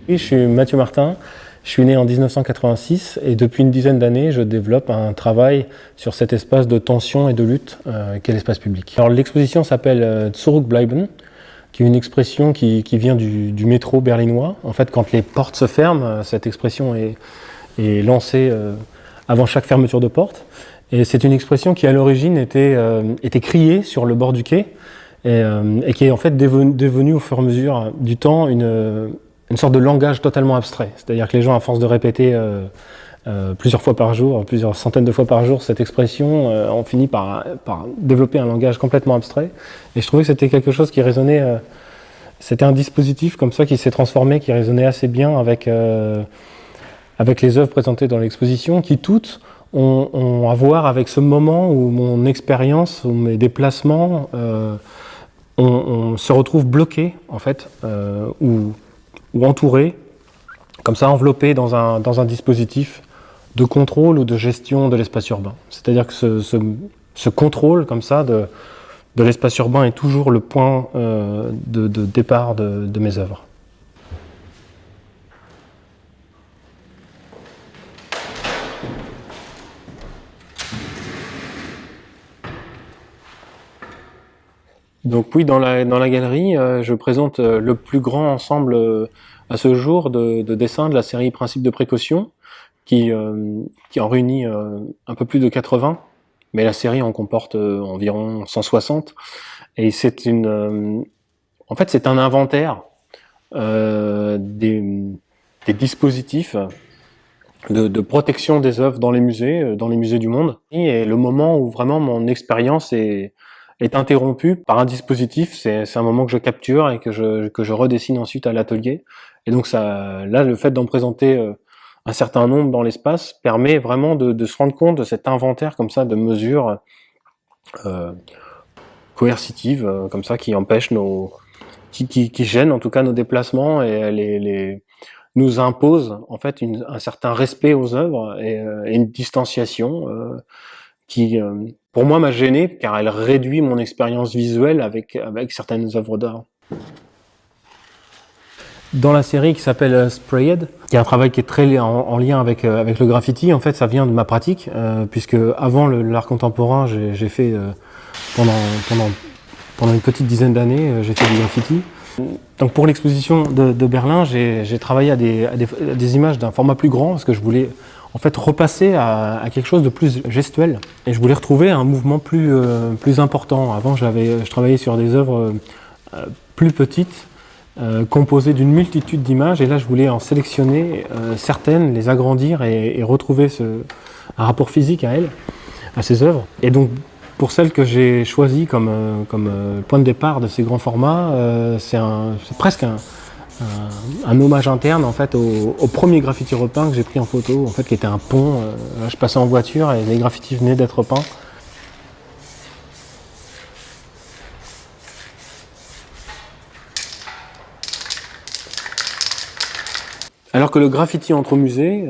Oui, je suis Mathieu Martin, je suis né en 1986 et depuis une dizaine d'années, je développe un travail sur cet espace de tension et de lutte qu'est l'espace public. Alors l'exposition s'appelle Zurückbleiben, qui est une expression qui vient du métro berlinois. En fait, quand les portes se ferment, cette expression est lancée avant chaque fermeture de porte. Et c'est une expression qui à l'origine était criée sur le bord du quai et qui est en fait devenue au fur et à mesure du temps une sorte de langage totalement abstrait. C'est-à-dire que les gens, à force de répéter plusieurs fois par jour, plusieurs centaines de fois par jour cette expression, ont fini par développer un langage complètement abstrait. Et je trouvais que c'était quelque chose qui résonnait, c'était un dispositif comme ça qui s'est transformé, qui résonnait assez bien avec les œuvres présentées dans l'exposition, qui toutes ont à voir avec ce moment où mon expérience, où mes déplacements, on se retrouve bloqué en fait, ou entouré, comme ça enveloppé dans un dispositif de contrôle ou de gestion de l'espace urbain. C'est-à-dire que ce contrôle comme ça de l'espace urbain est toujours le point de départ de mes œuvres. Donc oui, dans la galerie, je présente le plus grand ensemble à ce jour de dessins de la série Principes de précaution, qui en réunit un peu plus de 80, mais la série en comporte environ 160. Et en fait, c'est un inventaire des dispositifs de protection des œuvres dans les musées du monde. Et le moment où vraiment mon expérience est interrompue par un dispositif, c'est un moment que je capture et que je redessine ensuite à l'atelier. Et donc là, le fait d'en présenter un certain nombre dans l'espace permet vraiment de se rendre compte de cet inventaire comme ça de mesures coercitives, comme ça, qui empêchent qui gênent en tout cas nos déplacements et nous impose en fait un certain respect aux œuvres et une distanciation qui, pour moi, m'a gêné car elle réduit mon expérience visuelle avec certaines œuvres d'art. Dans la série qui s'appelle Sprayed, qui est un travail qui est très en lien avec le graffiti, en fait, ça vient de ma pratique, puisque avant l'art contemporain, j'ai fait pendant une petite dizaine d'années, j'ai fait du graffiti. Donc pour l'exposition de Berlin, j'ai travaillé à des images d'un format plus grand parce que je voulais en fait repasser à quelque chose de plus gestuel et je voulais retrouver un mouvement plus important. Avant, je travaillais sur des œuvres plus petites, composées d'une multitude d'images et là je voulais en sélectionner certaines, les agrandir et retrouver un rapport physique à ces œuvres. Et donc pour celle que j'ai choisie comme point de départ de ces grands formats, c'est presque un hommage interne en fait au premier graffiti repeint que j'ai pris en photo, en fait, qui était un pont. Je passais en voiture et les graffitis venaient d'être peints. Alors que le graffiti entre au musée,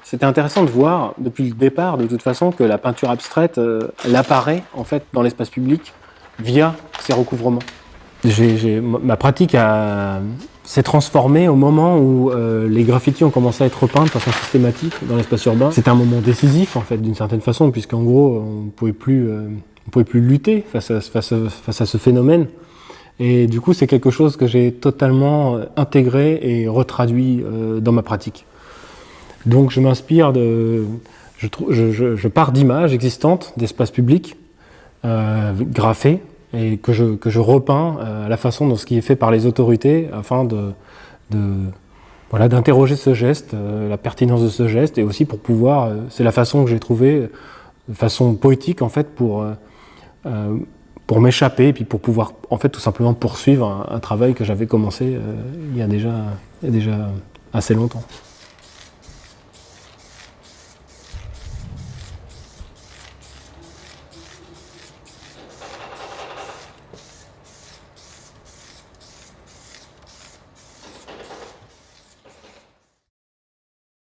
c'était intéressant de voir depuis le départ, de toute façon, que la peinture abstraite, elle apparaît en fait dans l'espace public via ces recouvrements. Ma pratique s'est transformée au moment où les graffitis ont commencé à être repeints de façon systématique dans l'espace urbain. C'était un moment décisif en fait, d'une certaine façon, puisqu'en gros, on pouvait plus lutter face à ce phénomène. Et du coup, c'est quelque chose que j'ai totalement intégré et retraduit dans ma pratique. Donc je m'inspire je pars d'images existantes, d'espaces publics, graffés, et que je repeins à la façon dont ce qui est fait par les autorités, afin d'interroger ce geste, la pertinence de ce geste, et aussi pour pouvoir, c'est la façon que j'ai trouvée, de façon poétique en fait, pour m'échapper et puis pour pouvoir en fait tout simplement poursuivre un travail que j'avais commencé il y a déjà assez longtemps.